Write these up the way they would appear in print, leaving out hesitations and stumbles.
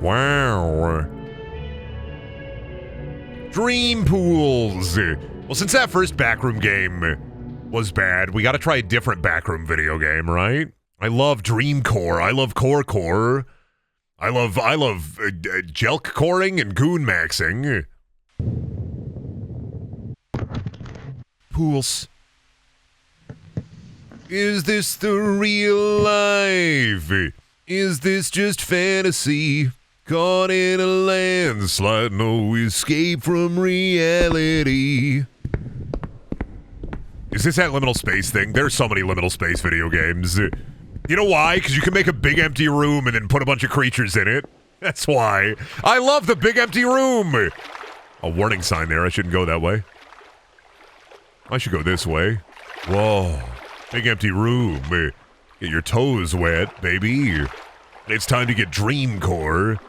Wow. Dream pools. Well, since that first backroom game was bad, we gotta try a different backroom video game, right? I love Dreamcore. I love Core. I love jelk coring and goon maxing. Pools. Is this the real life? Is this just fantasy? Caught in a landslide, no escape from reality. Is this that liminal space thing? There's so many liminal space video games. You know why? Because you can make a big empty room and then put a bunch of creatures in it. That's why. I love the big empty room. A warning sign there. I shouldn't go that way. I should go this way. Whoa. Big empty room. Get your toes wet, baby. It's time to get Dreamcore.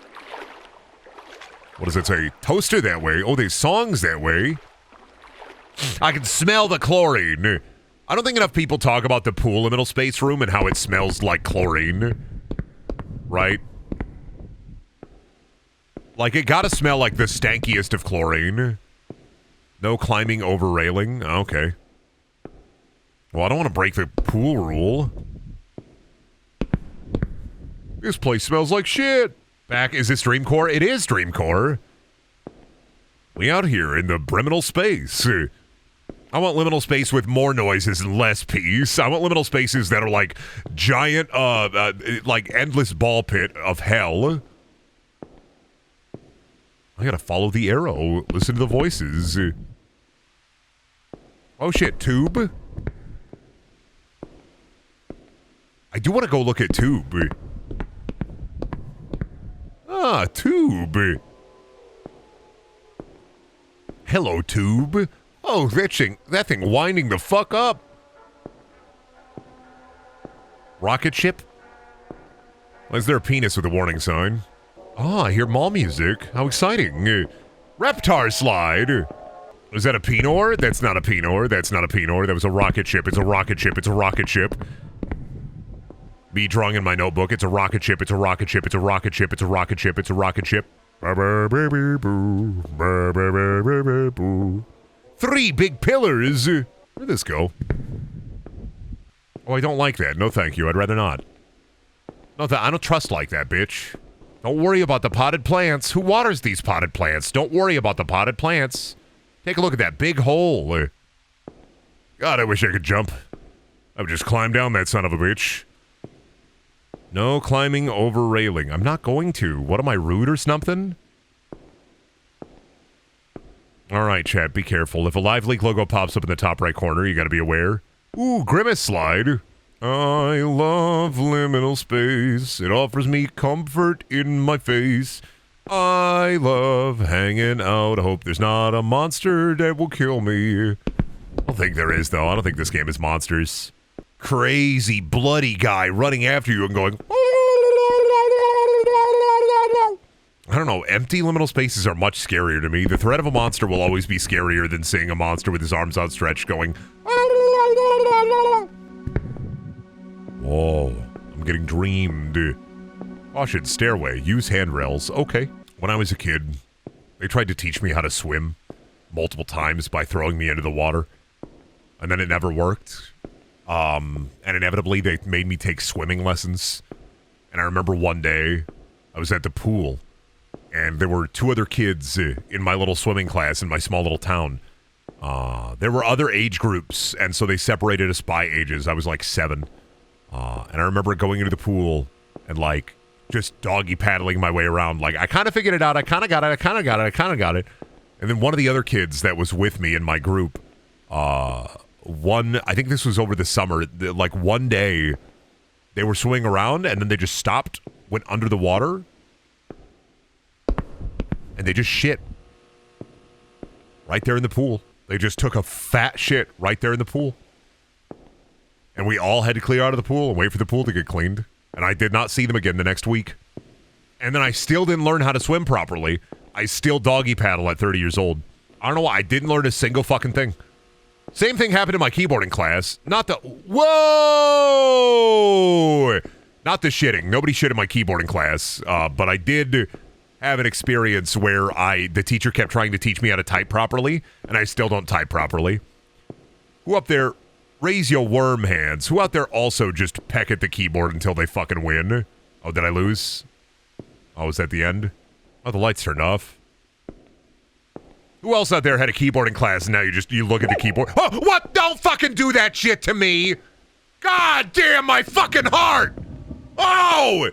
What does it say? Toaster that way. Oh, there's songs that way. I can smell the chlorine. I don't think enough people talk about the pool liminal space room and how it smells like chlorine. Right? Like, it gotta smell like the stankiest of chlorine. No climbing over railing. Okay. Well, I don't want to break the pool rule. This place smells like shit. Is this Dreamcore? It is Dreamcore. We out here in the Brendaniel space. I want liminal space with more noises and less peace. I want liminal spaces that are like giant, like endless ball pit of hell. I gotta follow the arrow. Listen to the voices. Oh shit, Tube? I do want to go look at Tube. Ah, Tube. Hello, Tube. Oh, that thing winding the fuck up. Rocket ship? Why is there a penis with a warning sign? Oh, I hear mall music. How exciting. Reptar slide. Is that a Pinor? That's not a Pinor. That's not a Pinor. That was a rocket ship. It's a rocket ship. It's a rocket ship. Me drawing in my notebook. It's a rocket ship. It's a rocket ship. It's a rocket ship. It's a rocket ship. It's a rocket ship. 3 big pillars. Where'd this go? Oh, I don't like that. No, thank you. I'd rather not. No, I don't trust like that, bitch. Don't worry about the potted plants. Who waters these potted plants? Don't worry about the potted plants. Take a look at that big hole. God, I wish I could jump. I would just climb down that son of a bitch. No climbing over railing. I'm not going to. What am I, rude or something? Alright, chat, be careful. If a Live Leak logo pops up in the top right corner, you gotta be aware. Ooh, Grimace slide. I love liminal space. It offers me comfort in my face. I love hanging out. I hope there's not a monster that will kill me. I don't think there is, though. I don't think this game is monsters. Crazy, bloody guy running after you and going... I don't know, empty liminal spaces are much scarier to me. The threat of a monster will always be scarier than seeing a monster with his arms outstretched going... Whoa, I'm getting dreamed. Caution, stairway, use handrails. Okay. When I was a kid, they tried to teach me how to swim multiple times by throwing me into the water. And then it never worked. And inevitably, they made me take swimming lessons. And I remember one day, I was at the pool. And there were 2 other kids in my little swimming class in my small little town. There were other age groups, and so they separated us by ages. I was like 7. And I remember going into the pool and, like, just doggy paddling my way around. Like, I kind of figured it out. I kind of got it. I kind of got it. I kind of got it. And then one of the other kids that was with me in my group, I think this was over the summer, like, one day, they were swimming around, and then they just stopped, went under the water, and they just shit right there in the pool. They just took a fat shit right there in the pool. And we all had to clear out of the pool and wait for the pool to get cleaned. And I did not see them again the next week. And then I still didn't learn how to swim properly. I still doggy paddle at 30 years old. I don't know why. I didn't learn a single fucking thing. Same thing happened in my keyboarding class. Not the... Whoa! Not the shitting. Nobody shit in my keyboarding class. But I did have an experience where the teacher kept trying to teach me how to type properly, and I still don't type properly. Who up there... Raise your worm hands. Who out there also just peck at the keyboard until they fucking win? Oh, did I lose? Oh, was that the end? Oh, the lights turned off. Who else out there had a keyboarding class and now you look at the keyboard? Oh, what? Don't fucking do that shit to me! God damn my fucking heart! Oh!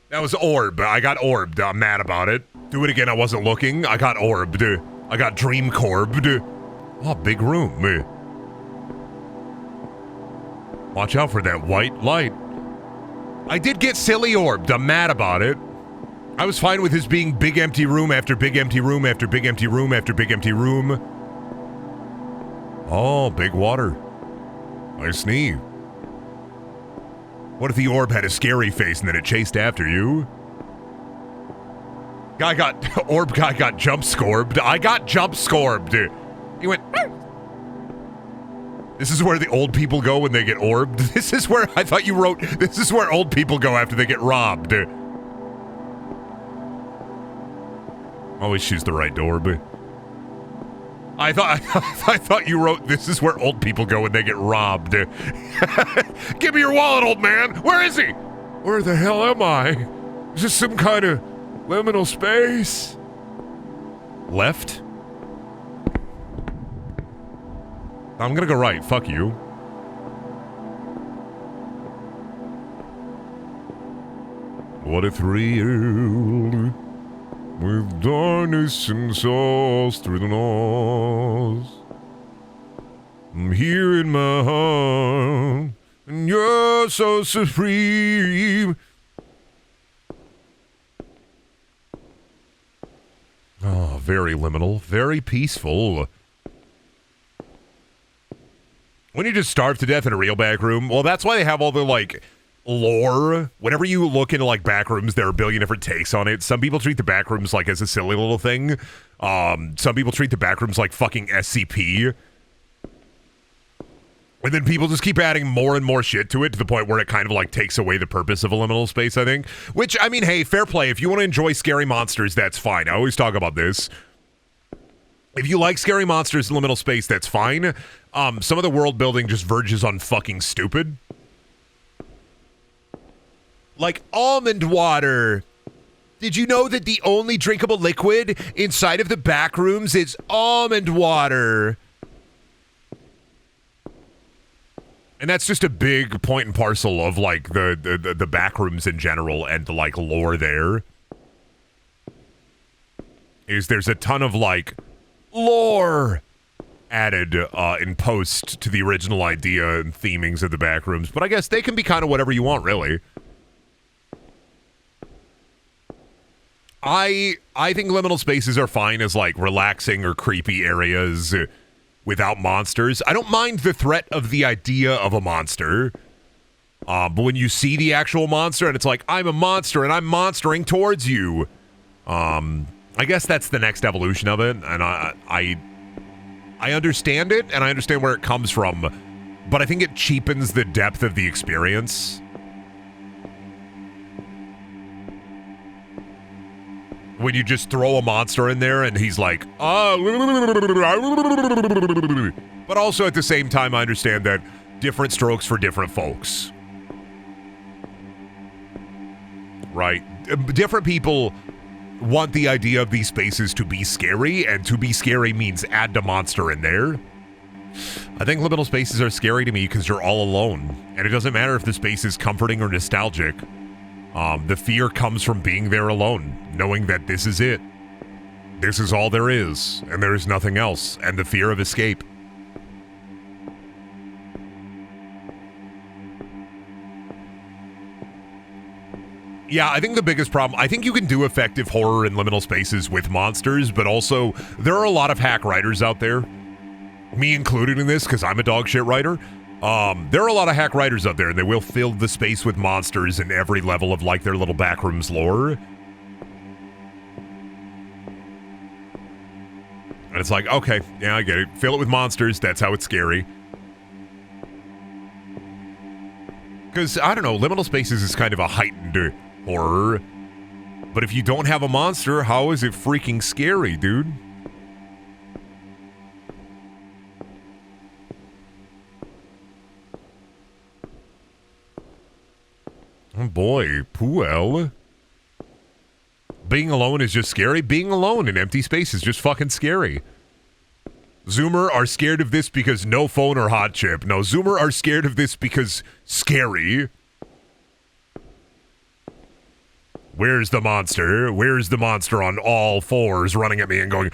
That was orb. I got orbed. I'm mad about it. Do it again. I wasn't looking. I got orbed. I got Dreamcore. Oh, big room. Watch out for that white light. I did get silly orbed. I'm mad about it. I was fine with his being big empty room after big empty room after big empty room after big empty room. Oh, big water. I sneeze. What if the orb had a scary face and then it chased after you? Orb guy got jump scorbed. I got jump scorbed. He went... This is where the old people go when they get orbed. This is where, I thought you wrote, this is where old people go after they get robbed. Always choose the right door, but... I thought you wrote, this is where old people go when they get robbed. Give me your wallet, old man. Where is he? Where the hell am I? Is this some kind of liminal space? Left? I'm gonna go right. Fuck you. What a thrill. With darkness and sauce through the nose. I'm here in my heart, and you're so supreme. Oh, very liminal, very peaceful. When you just starve to death in a real back room, well, that's why they have all the, like... lore. Whenever you look into like backrooms, there are a billion different takes on it. Some people treat the backrooms like as a silly little thing. Some people treat the backrooms like fucking SCP. And then people just keep adding more and more shit to it to the point where it kind of like takes away the purpose of a liminal space, I think. Which, I mean, hey, fair play. If you want to enjoy scary monsters, that's fine. I always talk about this. If you like scary monsters in liminal space, that's fine. Some of the world building just verges on fucking stupid. Like almond water. Did you know that the only drinkable liquid inside of the backrooms is almond water? And that's just a big point and parcel of like the backrooms in general and the like lore there. There's a ton of like lore added in post to the original idea and themings of the backrooms, but I guess they can be kind of whatever you want, really. I think liminal spaces are fine as like relaxing or creepy areas without monsters. I don't mind the threat of the idea of a monster. But when you see the actual monster and it's like, I'm a monster and I'm monstering towards you. I guess that's the next evolution of it. And I understand it and I understand where it comes from. But I think it cheapens the depth of the experience. When you just throw a monster in there and he's like, oh. But also at the same time, I understand that different strokes for different folks. Right? Different people want the idea of these spaces to be scary, and to be scary means add the monster in there. I think liminal spaces are scary to me because you're all alone. And it doesn't matter if the space is comforting or nostalgic. The fear comes from being there alone, knowing that this is it. This is all there is, and there is nothing else, and the fear of escape. Yeah, I think the biggest problem, I think you can do effective horror in liminal spaces with monsters, but also there are a lot of hack writers out there, me included in this because I'm a dog shit writer, There are a lot of hack writers out there, and they will fill the space with monsters in every level of, like, their little backrooms lore. And it's like, okay, yeah, I get it. Fill it with monsters, that's how it's scary. Because, I don't know, liminal spaces is kind of a heightened horror. But if you don't have a monster, how is it freaking scary, dude? Oh boy, Puel. Being alone is just scary. Being alone in empty space is just fucking scary. Zoomer are scared of this because no phone or hot chip. No, Zoomer are scared of this because scary. Where's the monster? Where's the monster on all fours running at me and going...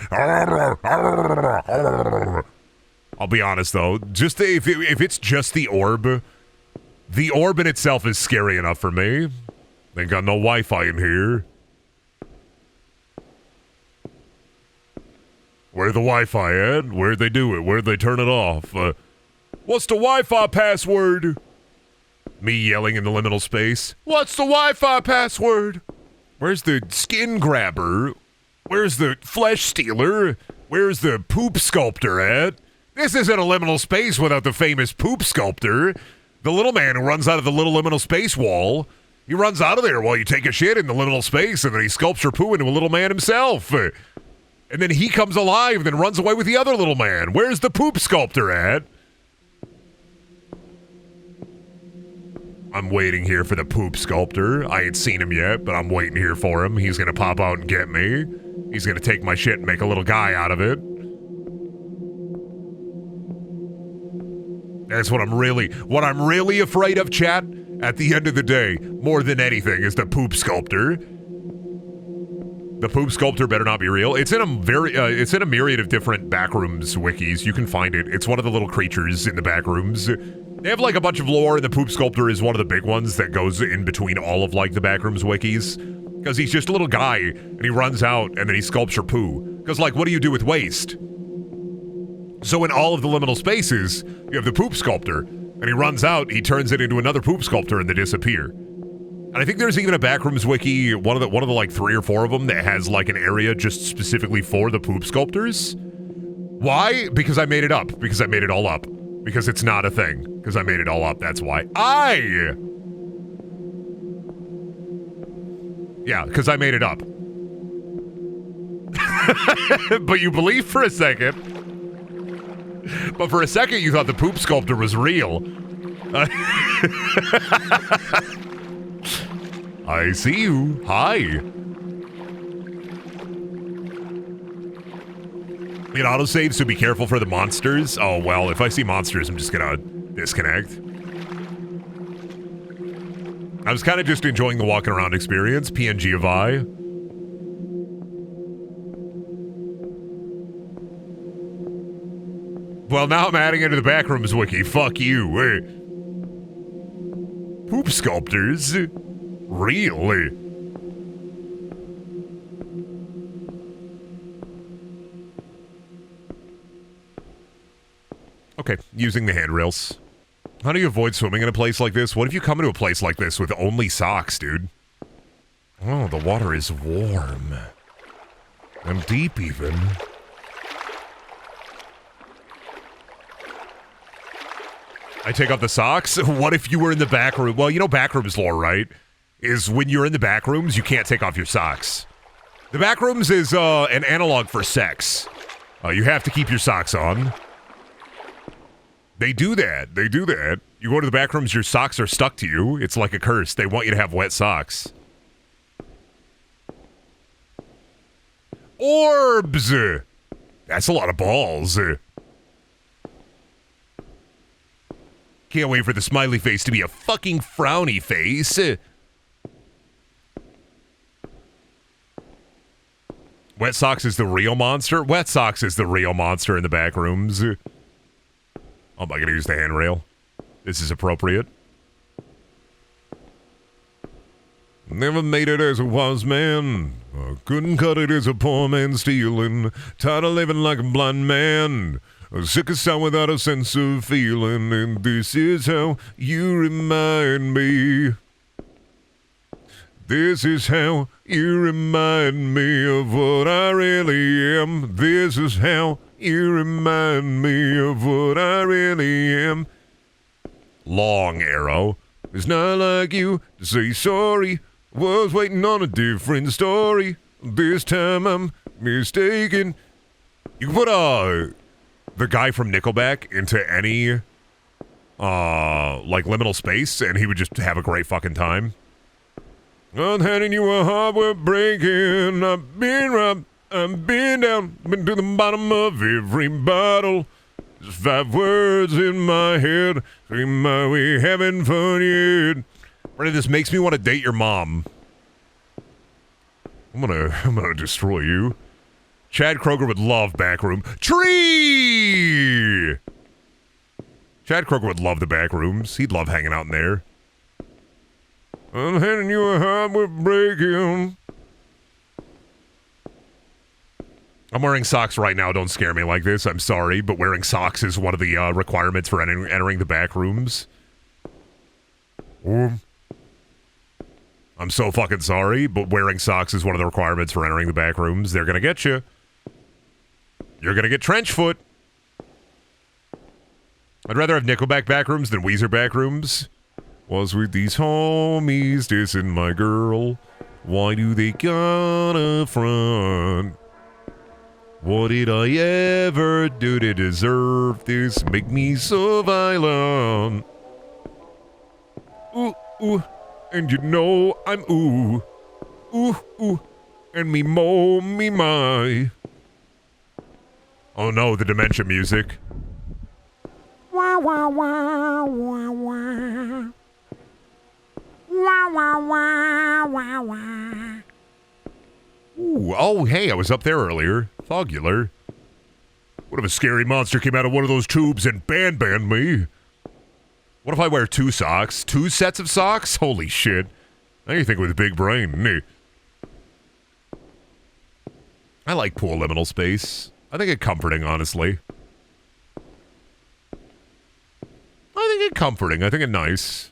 I'll be honest, though. Just if it's just the orb in itself is scary enough for me. Ain't got no Wi-Fi in here. Where the Wi-Fi at? Where'd they do it? Where'd they turn it off? What's the Wi-Fi password? Me yelling in the liminal space. What's the Wi-Fi password? Where's the skin grabber? Where's the flesh stealer? Where's the poop sculptor at? This isn't a liminal space without the famous poop sculptor. The little man who runs out of the little liminal space wall. He runs out of there while you take a shit in the liminal space, and then he sculpts your poo into a little man himself. And then he comes alive and then runs away with the other little man. Where's the poop sculptor at? I'm waiting here for the poop sculptor. I ain't seen him yet, but I'm waiting here for him. He's gonna pop out and get me. He's gonna take my shit and make a little guy out of it. That's what I'm really afraid of, chat, at the end of the day, more than anything, is the poop sculptor. The poop sculptor better not be real. It's in a myriad of different backrooms wikis. You can find it. It's one of the little creatures in the backrooms. They have like a bunch of lore, and the poop sculptor is one of the big ones that goes in between all of like the backrooms wikis. Because he's just a little guy, and he runs out, and then he sculpts your poo. Because like, what do you do with waste? So in all of the liminal spaces, you have the poop sculptor, and he runs out, he turns it into another poop sculptor, and they disappear. And I think there's even a backrooms wiki, one of the like 3 or 4 of them that has like an area just specifically for the poop sculptors. Why? Because I made it up. Because I made it all up. Because it's not a thing. Because I made it all up. That's why. Yeah, because I made it up. But you believe for a second. But for a second you thought the poop sculptor was real. I see you. Hi. It autosaves, so be careful for the monsters. Oh, well, if I see monsters, I'm just gonna disconnect. I was kind of just enjoying the walking around experience. PNG of I. Well, now I'm adding it to the backrooms wiki. Fuck you. Poop sculptors? Really? Okay, using the handrails. How do you avoid swimming in a place like this? What if you come into a place like this with only socks, dude? Oh, the water is warm. And deep, even. I take off the socks? What if you were in the back room? Well, you know backrooms lore, right? Is when you're in the backrooms, you can't take off your socks. The backrooms is an analog for sex. You have to keep your socks on. They do that. They do that. You go to the backrooms, your socks are stuck to you. It's like a curse. They want you to have wet socks. Orbs! That's a lot of balls. Can't wait for the smiley face to be a fucking frowny face. Wet socks is the real monster? Wet socks is the real monster in the back rooms. Oh, am I gonna use the handrail? This is appropriate. Never made it as a wise man. Couldn't cut it as a poor man stealing. Tired of living like a blind man. A sick of sound without a sense of feeling, and this is how you remind me. This is how you remind me of what I really am. This is how you remind me of what I really am. Long arrow. It's not like you to say sorry. Was waiting on a different story. This time I'm mistaken. You can put the guy from Nickelback into any like liminal space, and he would just have a great fucking time. I'm handing you a heart we're breaking. I've been robbed, I've been down, been to the bottom of every bottle. Just 5 words in my head. Scream my way, having fun yet. Brandon, this makes me want to date your mom. I'm gonna destroy you. Chad Kroger would love Backroom. Tree! Chad Kroger would love the Backrooms. He'd love hanging out in there. I'm handing you a heart we're breaking. I'm wearing socks right now. Don't scare me like this. I'm sorry, but wearing socks is one of the requirements for entering the Backrooms. I'm so fucking sorry, but wearing socks is one of the requirements for entering the Backrooms. They're gonna get you. You're gonna get trench foot. I'd rather have Nickelback Backrooms than Weezer Backrooms. Was with these homies dissing my girl. Why do they gotta front? What did I ever do to deserve this? Make me so violent. Ooh, ooh, and you know I'm ooh. Ooh, ooh, and me mo, me my. Oh no, the dementia music. Wah, wah, wah, wah, wah. Wah, wah, wah, wah, wah. Ooh, oh, hey, I was up there earlier. Thogular. What if a scary monster came out of one of those tubes and banned me? What if I wear 2 socks? 2 sets of socks? Holy shit. Now you think with a big brain. I like pool liminal space. I think it's comforting, honestly. I think it's comforting. I think it's nice.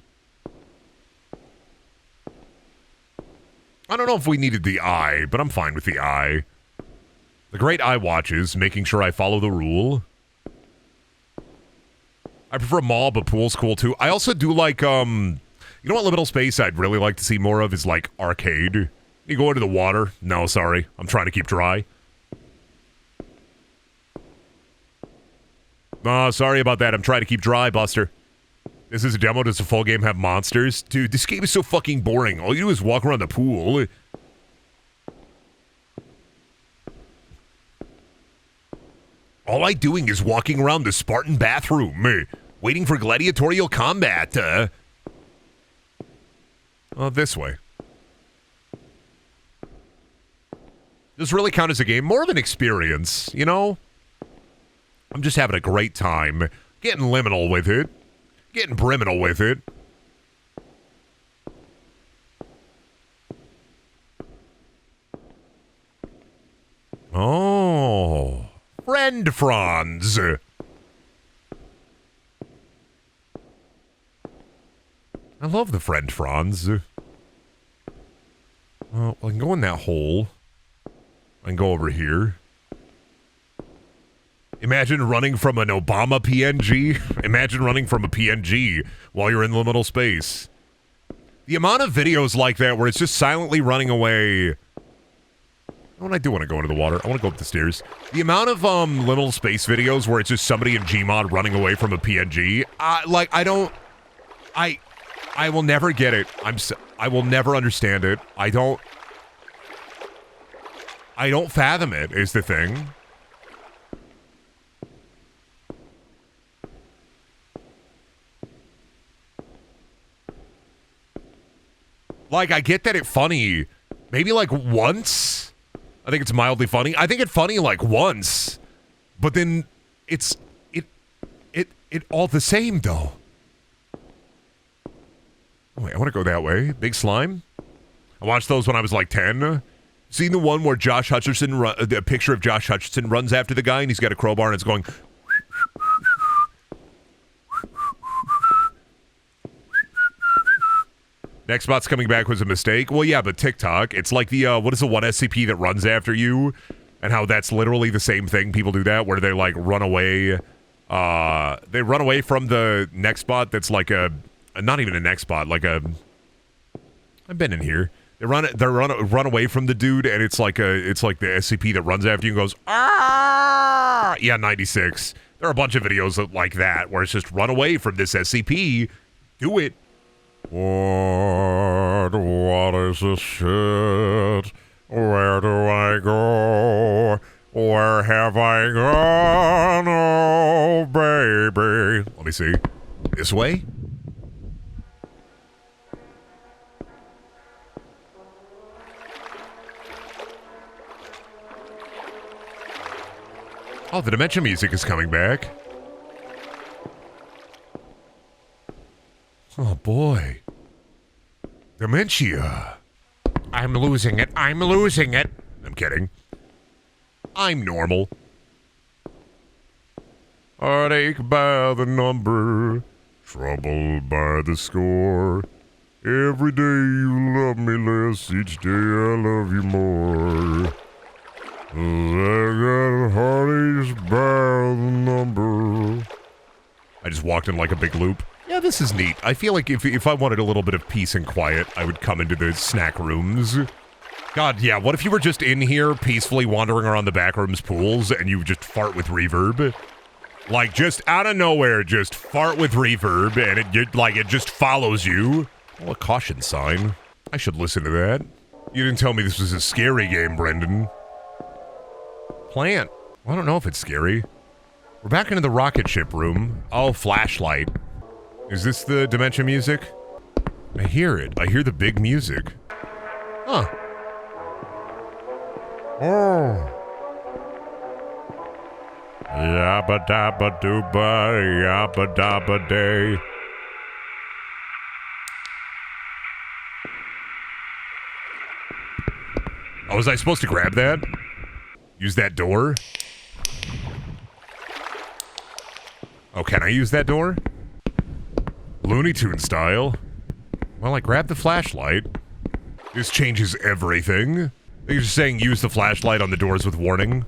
I don't know if we needed the eye, but I'm fine with the eye. The great eye watches, making sure I follow the rule. I prefer mall, but pool's cool too. I also do like, you know what liminal space I'd really like to see more of is like arcade. You go into the water. No, sorry. I'm trying to keep dry. Sorry about that. I'm trying to keep dry, Buster. This is a demo. Does the full game have monsters? Dude, this game is so fucking boring. All you do is walk around the pool. All I'm doing is walking around the Spartan bathroom, waiting for gladiatorial combat. This way. Does really count as a game? More of an experience, you know? I'm just having a great time. Getting liminal with it. Getting briminal with it. Oh. Friend Franz. I love the friend Franz. Well, I can go in that hole. I can go over here. Imagine running from an Obama PNG. Imagine running from a PNG while you're in liminal space. The amount of videos like that where it's just silently running away. What I do want to go into the water. I want to go up the stairs. The amount of liminal space videos where it's just somebody in Gmod running away from a PNG. I will never get it. I will never understand it. I don't fathom it, is the thing. Like, I get that it's funny. Maybe, like, once. I think it's mildly funny. I think it's funny, like, once. But then it's... It all the same, though. Oh, wait, I want to go that way. Big slime. I watched those when I was, like, 10. Seen the one where Josh Hutcherson... the picture of Josh Hutcherson runs after the guy, and he's got a crowbar, and it's going... Nextbot's coming back was a mistake. Well, yeah, but TikTok, it's like the, what is the one SCP that runs after you? And how that's literally the same thing. People do that where they, like, run away. They run away from the Nextbot that's like not even a Nextbot, like a... I've been in here. They run away from the dude, and it's like the SCP that runs after you and goes, ah! Yeah, 96. There are a bunch of videos like that where it's just run away from this SCP. Do it. What is this shit? Where do I go? Where have I gone? Oh, baby. Let me see. This way? Oh, the dementia music is coming back. Oh, boy. Dementia. I'm losing it. I'm losing it. I'm kidding. I'm normal. Heartache by the number. Trouble by the score. Every day you love me less. Each day I love you more. I got heartaches by the number. I just walked in like a big loop. Yeah, this is neat. I feel like if I wanted a little bit of peace and quiet, I would come into the snack rooms. God, yeah, what if you were just in here peacefully wandering around the backrooms pools and you just fart with reverb? Like, just out of nowhere, just fart with reverb and it just follows you. Well, a caution sign. I should listen to that. You didn't tell me this was a scary game, Brendan. Plant. Well, I don't know if it's scary. We're back into the rocket ship room. Oh, flashlight. Is this the dementia music? I hear it. I hear the big music. Huh. Oh. Yabba dabba dooba, yabba dabba day. Oh, was I supposed to grab that? Use that door? Oh, can I use that door? Looney Tune style. Well, I grabbed the flashlight. This changes everything. You're just saying use the flashlight on the doors with warning.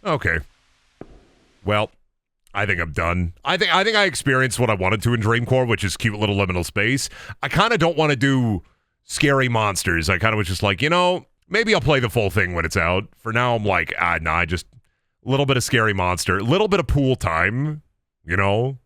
Okay. Well, I think I'm done. I think I experienced what I wanted to in Dreamcore, which is cute little liminal space. I kind of don't want to do scary monsters. I kind of was just like, you know, maybe I'll play the full thing when it's out. For now, I'm like, nah, just a little bit of scary monster, a little bit of pool time, you know?